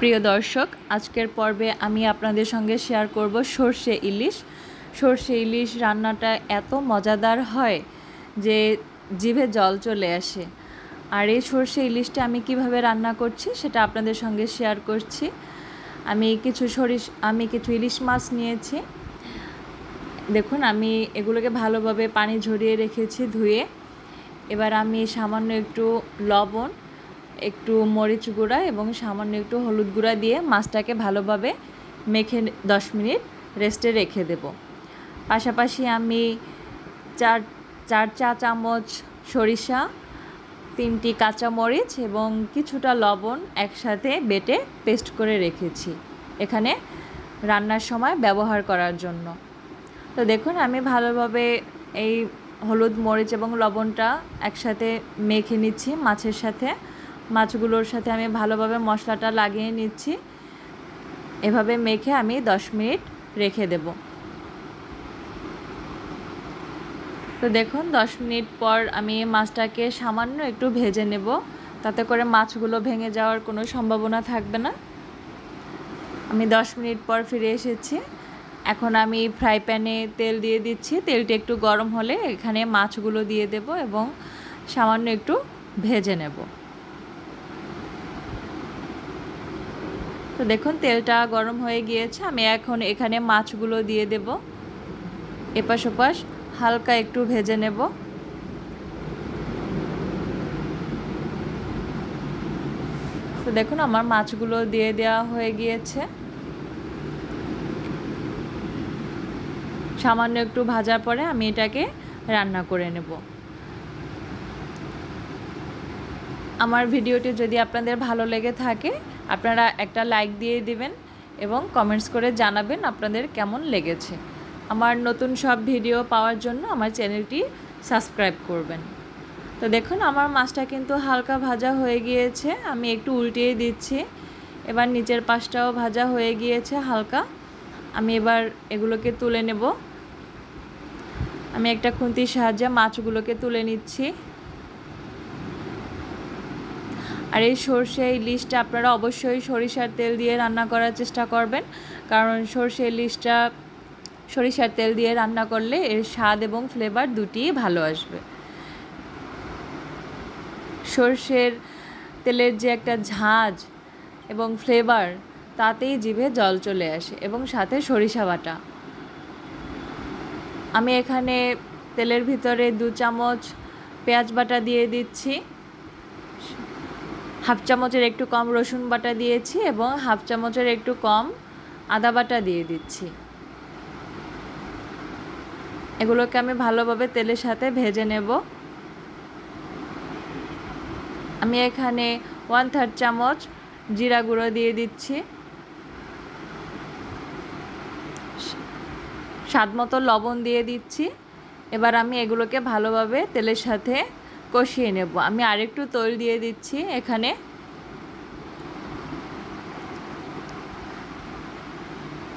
প্রিয় দর্শক, আজকের পর্বে আমি আপনাদের সঙ্গে শেয়ার করব সরষে ইলিশ। সরষে ইলিশ রান্নাটা এত মজাদার হয় যে জিভে জল চলে আসে। আর এই সরষে ইলিশটা আমি কিভাবে রান্না করছি সেটা আপনাদের সঙ্গে শেয়ার করছি। আমি কিছু ইলিশ মাছ নিয়েছি। দেখুন, আমি এগুলোকে ভালোভাবে পানি ঝরিয়ে রেখেছি ধুয়ে। এবার আমি সামান্য একটু লবণ, একটু মরিচ গুঁড়া এবং সামান্য একটু হলুদ গুঁড়া দিয়ে মাছটাকে ভালোভাবে মেখে 10 মিনিট রেস্টে রেখে দেব। পাশাপাশি আমি চার চা চামচ সরিষা, 3টি কাঁচামরিচ এবং কিছুটা লবণ একসাথে বেটে পেস্ট করে রেখেছি এখানে রান্নার সময় ব্যবহার করার জন্য। তো দেখুন, আমি ভালোভাবে এই হলুদ, মরিচ এবং লবণটা একসাথে মেখে নিচ্ছি মাছের সাথে। মাছগুলোর সাথে আমি ভালোভাবে মশলাটা লাগিয়ে নিচ্ছি। এভাবে মেখে আমি 10 মিনিট রেখে দেব। তো দেখুন, 10 মিনিট পর আমি মাছটাকে সামান্য একটু ভেজে নেব, তাতে করে মাছগুলো ভেঙে যাওয়ার কোনো সম্ভাবনা থাকবে না। আমি 10 মিনিট পর ফিরে এসেছি। এখন আমি ফ্রাই প্যানে তেল দিয়ে দিচ্ছি। তেলটা একটু গরম হলে এখানে মাছগুলো দিয়ে দেব এবং সামান্য একটু ভেজে নেব। তো দেখুন, তেলটা গরম হয়ে গিয়েছে। আমি এখন এখানে মাছগুলো দিয়ে দেব। এপাশ ওপাশ হালকা একটু ভেজে নেব। তো দেখুন, আমার মাছগুলো দিয়ে দেওয়া হয়ে গিয়েছে। সামান্য একটু ভাজার পরে আমি এটাকে রান্না করে নেব। আমার ভিডিওটি যদি আপনাদের ভালো লেগে থাকে, আপনারা একটা লাইক দিয়ে দিবেন এবং কমেন্টস করে জানাবেন আপনাদের কেমন লেগেছে। আমার নতুন সব ভিডিও পাওয়ার জন্য আমার চ্যানেলটি সাবস্ক্রাইব করবেন। তো দেখুন, আমার মাছটা কিন্তু হালকা ভাজা হয়ে গিয়েছে। আমি একটু উল্টিয়ে দিচ্ছি। এবার নিচের পাশটাও ভাজা হয়ে গিয়েছে হালকা। আমি এবার এগুলোকে তুলে নেব। আমি একটা খুন্তির সাহায্যে মাছগুলোকে তুলে নিচ্ছি। আর এই সরষে ইলিশটা আপনারা অবশ্যই সরিষার তেল দিয়ে রান্না করার চেষ্টা করবেন, কারণ সরষে ইলিশটা সরিষার তেল দিয়ে রান্না করলে এর স্বাদ এবং ফ্লেভার দুটিই ভালো আসবে। সরষের তেলের যে একটা ঝাঁজ এবং ফ্লেভার, তাতেই জিভে জল চলে আসে, এবং সাথে সরিষা বাটা। আমি এখানে তেলের ভিতরে 2 চামচ পেঁয়াজ বাটা দিয়ে দিচ্ছি, হাফ চামচের একটু কম রসুন বাটা দিয়েছি এবং হাফ চামচের একটু কম আদা বাটা দিয়ে দিচ্ছি। এগুলোকে আমি ভালোভাবে তেলের সাথে ভেজে নেব। আমি এখানে 1/3 চামচ জিরা গুঁড়ো দিয়ে দিচ্ছি, স্বাদমতো লবণ দিয়ে দিচ্ছি। এবার আমি এগুলোকে ভালোভাবে তেলের সাথে কষিয়ে নেব। আমি আরেকটু তেল দিয়ে দিচ্ছি এখানে।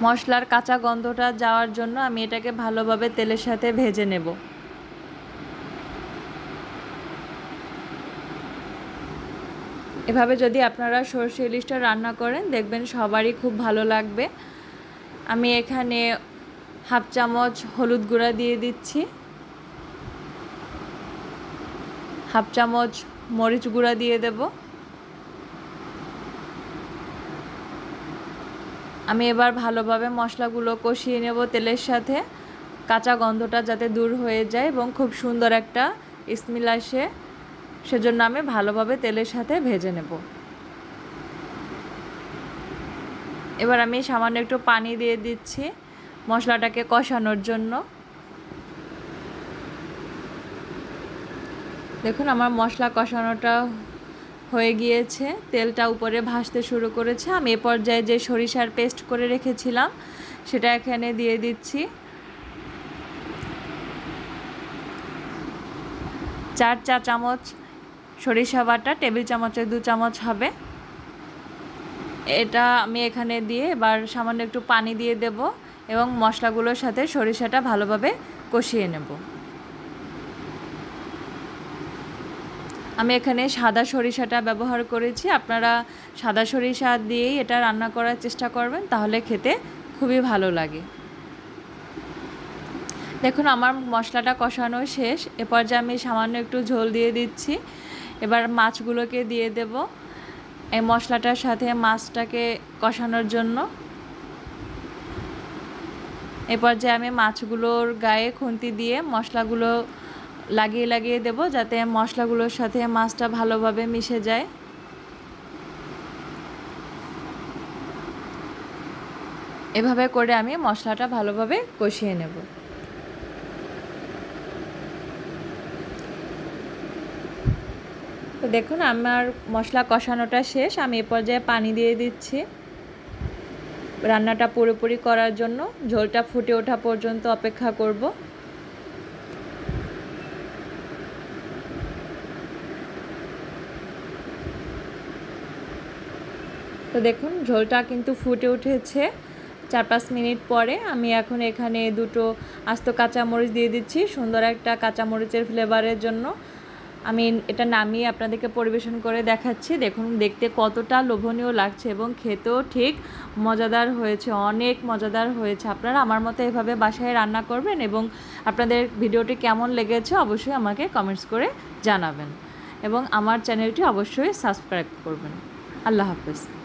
মশলার কাঁচা গন্ধটা যাওয়ার জন্য আমি এটাকে ভালোভাবে তেলের সাথে ভেজে নেব। এভাবে যদি আপনারা সরষে ইলিশটা রান্না করেন, দেখবেন সবারই খুব ভালো লাগবে। আমি এখানে হাফ চামচ হলুদ গুঁড়া দিয়ে দিচ্ছি, হাফ চামচ মরিচ গুঁড়া দিয়ে দেব। আমি এবার ভালোভাবে মশলাগুলো কষিয়ে নেব তেলের সাথে, কাঁচা গন্ধটা যাতে দূর হয়ে যায় এবং খুব সুন্দর একটা স্মেল আসে, সেজন্য আমি ভালোভাবে তেলের সাথে ভেজে নেব। এবার আমি সামান্য একটু পানি দিয়ে দিচ্ছি মশলাটাকে কষানোর জন্য। দেখুন, আমার মশলা কষানোটা হয়ে গিয়েছে, তেলটা উপরে ভাসতে শুরু করেছে। আমি এ পর্যায়ে যে সরিষার পেস্ট করে রেখেছিলাম সেটা এখানে দিয়ে দিচ্ছি। 4 চা চামচ সরিষা বাটা, টেবিল চামচের 2 চামচ হবে। এটা আমি এখানে দিয়ে এবার সামান্য একটু পানি দিয়ে দেব এবং মশলাগুলোর সাথে সরিষাটা ভালোভাবে কষিয়ে নেব। আমি এখানে সাদা সরিষাটা ব্যবহার করেছি, আপনারা সাদা সরিষা দিয়েই এটা রান্না করার চেষ্টা করবেন, তাহলে খেতে খুবই ভালো লাগে। দেখুন আমার মশলাটা কষানো শেষ, এরপর যে আমি সামান্য একটু ঝোল দিয়ে দিচ্ছি। এবার মাছগুলোকে দিয়ে দেব এই মশলাটার সাথে মাছটাকে কষানোর জন্য। এরপর যে আমি মাছগুলোর গায়ে খুন্তি দিয়ে মশলাগুলো লাগিয়ে লাগিয়ে দেব, যাতে মশলাগুলোর সাথে মাছটা ভালোভাবে মিশে যায়। এভাবে করে আমি মশলাটা ভালোভাবে কষিয়ে নেব। তো দেখুন আমার মশলা কষানোটা শেষ, আমি এ পর্যায়ে পানি দিয়ে দিচ্ছি রান্নাটা পুরোপুরি করার জন্য। ঝোলটা ফুটে ওঠা পর্যন্ত অপেক্ষা করব। তো দেখুন ঝোলটা কিন্তু ফুটে উঠেছে 4-5 মিনিট পরে। আমি এখন এখানে দুটো আস্ত কাঁচামরিচ দিয়ে দিচ্ছি সুন্দর একটা কাঁচামরিচের ফ্লেভারের জন্য। আমি এটা নামিয়ে আপনাদেরকে পরিবেশন করে দেখাচ্ছি। দেখুন দেখতে কতটা লোভনীয় লাগছে এবং খেতেও ঠিক মজাদার হয়েছে, অনেক মজাদার হয়েছে। আপনারা আমার মতো এভাবে বাসায় রান্না করবেন এবং আপনাদের ভিডিওটি কেমন লেগেছে অবশ্যই আমাকে কমেন্টস করে জানাবেন এবং আমার চ্যানেলটি অবশ্যই সাবস্ক্রাইব করবেন। আল্লাহ হাফেজ।